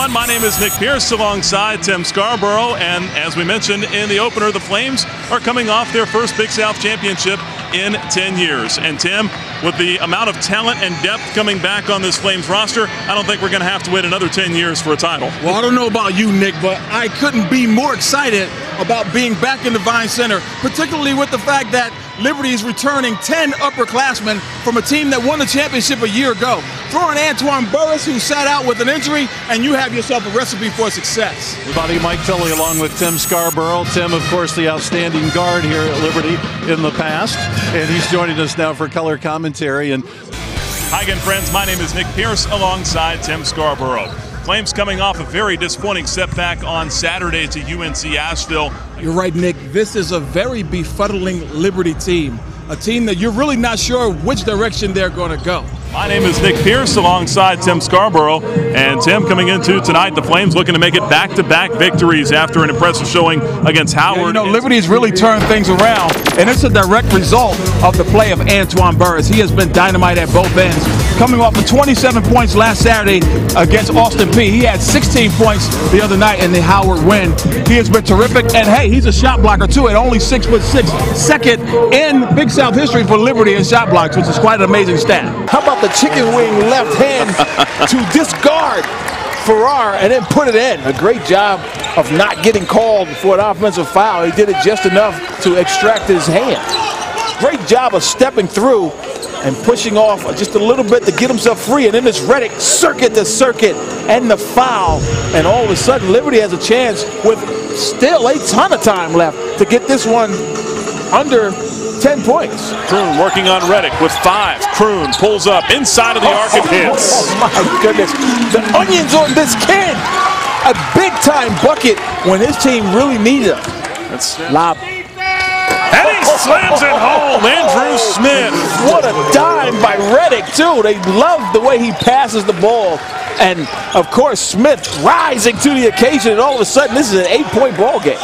everyone. My name is Nick Pierce alongside Tim Scarborough. And as we mentioned in the opener, the Flames are coming off their first Big South championship in 10 years. And Tim, with the amount of talent and depth coming back on this Flames roster, I don't think we're going to have to wait another 10 years for a title. Well, I don't know about you, Nick, but I couldn't be more excited about being back in the Vine Center, particularly with the fact that Liberty is returning 10 upperclassmen from a team that won the championship a year ago. Throw in Antoine Burris, who sat out with an injury, and you have yourself a recipe for success. Everybody, Mike Tilley along with Tim Scarborough. Tim, of course, the outstanding guard here at Liberty in the past, and he's joining us now for color commentary. And hi again, friends. My name is Nick Pierce alongside Tim Scarborough. Flames coming off a very disappointing setback on Saturday to UNC Asheville. You're right, Nick. This is a very befuddling Liberty team, a team that you're really not sure which direction they're going to go. My name is Nick Pierce alongside Tim Scarborough. And Tim, coming into tonight, the Flames looking to make it back-to-back victories after an impressive showing against Howard. Yeah, you know, Liberty's really turned things around, and it's a direct result of the play of Antoine Burris. He has been dynamite at both ends. Coming off of 27 points last Saturday against Austin Peay. He had 16 points the other night in the Howard win. He has been terrific, and hey, he's a shot blocker too at only 6'6", second in Big South history for Liberty in shot blocks, which is quite an amazing stat. How about the chicken wing left hand to discard Farrar and then put it in? A great job of not getting called for an offensive foul. He did it just enough to extract his hand. Great job of stepping through and pushing off just a little bit to get himself free. And then this Reddick circuit to circuit and the foul. And all of a sudden, Liberty has a chance with still a ton of time left to get this one under 10 points. Kroon working on Reddick with 5. Kroon pulls up inside of the arc and hits. Oh my goodness. The onions on this kid. A big-time bucket when his team really needed it. That's lob. And he slams it home. Andrew Smith. What a dime by Reddick, too. They love the way he passes the ball. And, of course, Smith rising to the occasion. And all of a sudden, this is an 8-point ball game.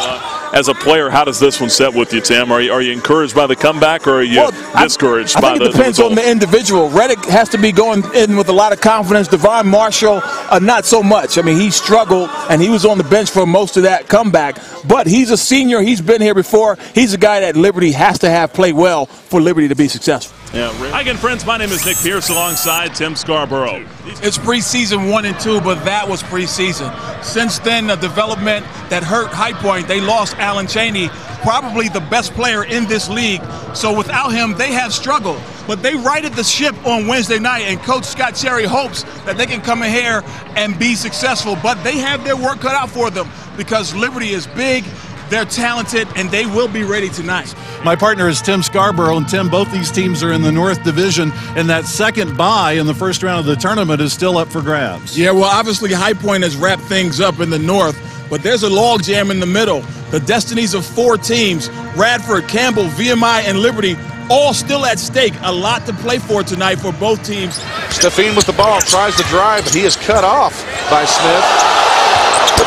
As a player, how does this one set with you, Tim? Are you encouraged by the comeback, or are you discouraged by the result? I think it depends on the individual. Reddick has to be going in with a lot of confidence. Devon Marshall, not so much. I mean, he struggled, and he was on the bench for most of that comeback. But he's a senior. He's been here before. He's a guy that Liberty has to have play well for Liberty to be successful. Yeah, hi again, friends. My name is Nick Pierce alongside Tim Scarborough. It's preseason 1 and 2, but that was preseason. Since then, the development that hurt High Point, they lost Alan Cheney, probably the best player in this league. So without him, they have struggled. But they righted the ship on Wednesday night, and Coach Scott Cherry hopes that they can come in here and be successful. But they have their work cut out for them because Liberty is big, they're talented, and they will be ready tonight. my partner is Tim Scarborough, and Tim, both these teams are in the North Division, and that second bye in the first round of the tournament is still up for grabs. Yeah, well, obviously High Point has wrapped things up in the North, but there's a logjam in the middle. The destinies of 4 teams, Radford, Campbell, VMI, and Liberty, all still at stake. A lot to play for tonight for both teams. Stefan with the ball, tries to drive, but he is cut off by Smith.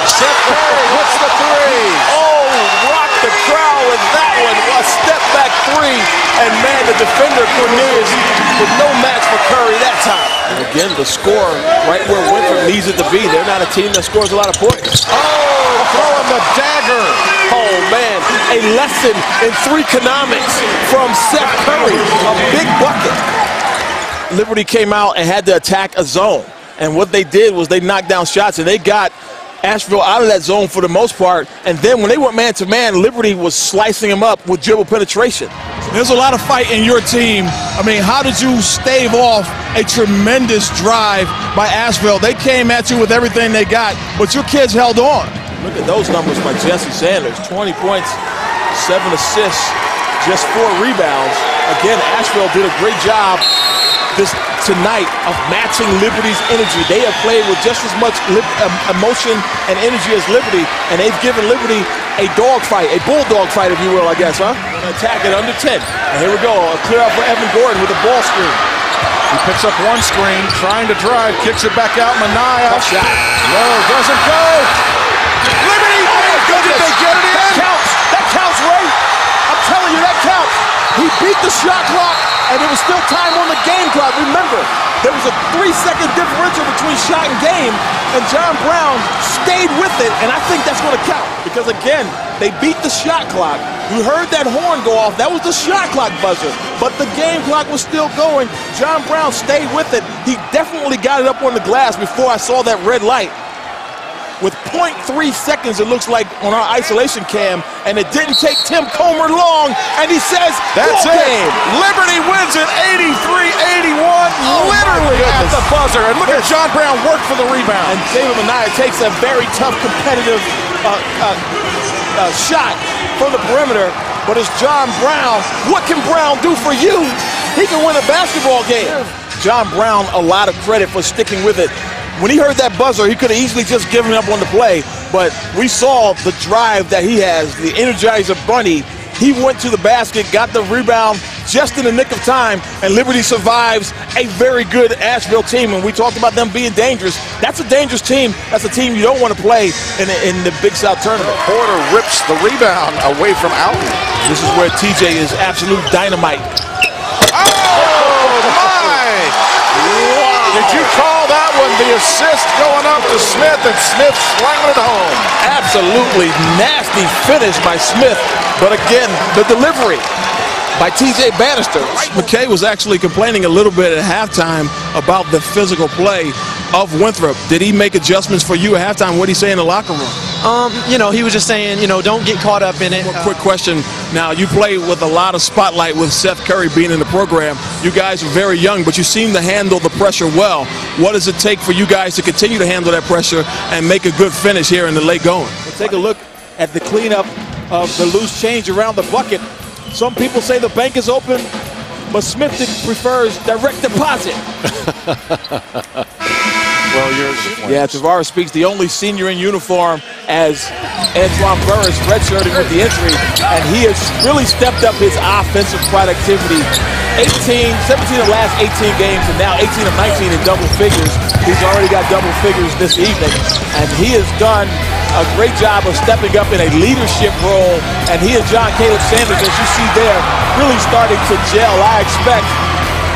Seth Curry hits the 3. Oh, rock the crowd with that one. A step back 3. And man, the defender Cornelius with no match for Curry that time. And again, the score right where Winthrop needs it to be. They're not a team that scores a lot of points. Oh, throwing the dagger. Oh man, a lesson in 3-conomics from Seth Curry. A big bucket. Liberty came out and had to attack a zone. And what they did was they knocked down shots, and they got Asheville out of that zone for the most part. And then when they went man-to-man, Liberty was slicing them up with dribble penetration. There's a lot of fight in your team. I mean, how did you stave off a tremendous drive by Asheville? They came at you with everything they got, but your kids held on. Look at those numbers by Jesse Sanders. 20 points, 7 assists, just 4 rebounds. Again, Asheville did a great job tonight of matching Liberty's energy. They have played with just as much emotion and energy as Liberty, and they've given Liberty a dogfight, a bulldog fight, if you will, I guess, huh? Attack it under 10. And here we go, a clear out for Evan Gordon with a ball screen. He picks up one screen, trying to drive, kicks it back out. Minaya. Tough shot. No, doesn't go. Liberty! Oh my goodness! Did they get it in? That counts. That counts, Ray. I'm telling you, that counts. He beat the shot clock, and there was still time on the game clock. Remember, there was a 3-second differential between shot and game. and John Brown stayed with it, and I think that's going to count because, again, they beat the shot clock. You heard that horn go off. That was the shot clock buzzer, but the game clock was still going. John Brown stayed with it. He definitely got it up on the glass before I saw that red light. With 0.3 seconds, it looks like, on our isolation cam, and it didn't take Tim Comer long, and he says, that's it. Game. Liberty wins it 83-81, literally at the buzzer. And look at John Brown work for the rebound. And David Minaya takes a very tough, competitive shot from the perimeter, but it's John Brown. What can Brown do for you? He can win a basketball game. John Brown, a lot of credit for sticking with it. When he heard that buzzer, he could have easily just given up on the play, but we saw the drive that he has, the Energizer Bunny. He went to the basket, got the rebound just in the nick of time, and Liberty survives a very good Asheville team. And we talked about them being dangerous. That's a dangerous team. That's a team you don't want to play in the Big South tournament. Porter rips the rebound away from Alton. This is where TJ is absolute dynamite. Oh, my! Wow. Did you call that one the assist going up to Smith, and Smith slamming it home? Absolutely nasty finish by Smith, but again, the delivery by TJ Bannister. McKay was actually complaining a little bit at halftime about the physical play of Winthrop. Did he make adjustments for you at halftime? What did he say in the locker room? You know, he was just saying, you know, don't get caught up in it. Quick question. Now, you play with a lot of spotlight with Seth Curry being in the program. You guys are very young, but you seem to handle the pressure well. What does it take for you guys to continue to handle that pressure and make a good finish here in the late going? We'll take a look at the cleanup of the loose change around the bucket. Some people say the bank is open, but Smith prefers direct deposit. Well, yours. Yeah, Tavares speaks, the only senior in uniform as Antoine Burris redshirting with the injury, and he has really stepped up his offensive productivity. 17 of the last 18 games, and now 18 of 19 in double figures. He's already got double figures this evening, and he has done a great job of stepping up in a leadership role, and he and John Caleb Sanders, as you see there, really starting to gel. I expect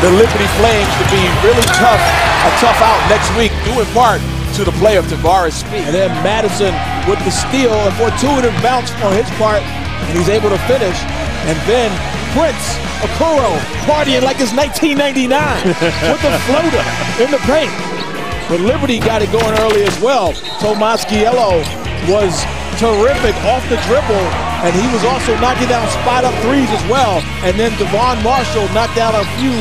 the Liberty Flames to be really tough, a tough out next week, due in part to the play of Tavares Speed. And then Madison with the steal, a fortuitous bounce on his part, and he's able to finish. And then Prince Okoro partying like it's 1999 with the floater in the paint. But Liberty got it going early as well. Tomas Giello was terrific off the dribble, and he was also knocking down spot-up threes as well. And then Devon Marshall knocked down a few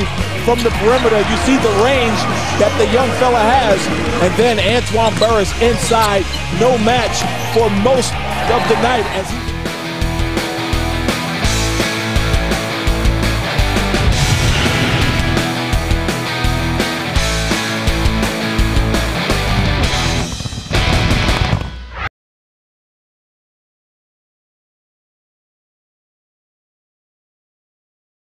from the perimeter. You see the range that the young fella has. And then Antoine Burris inside, no match for most of the night as he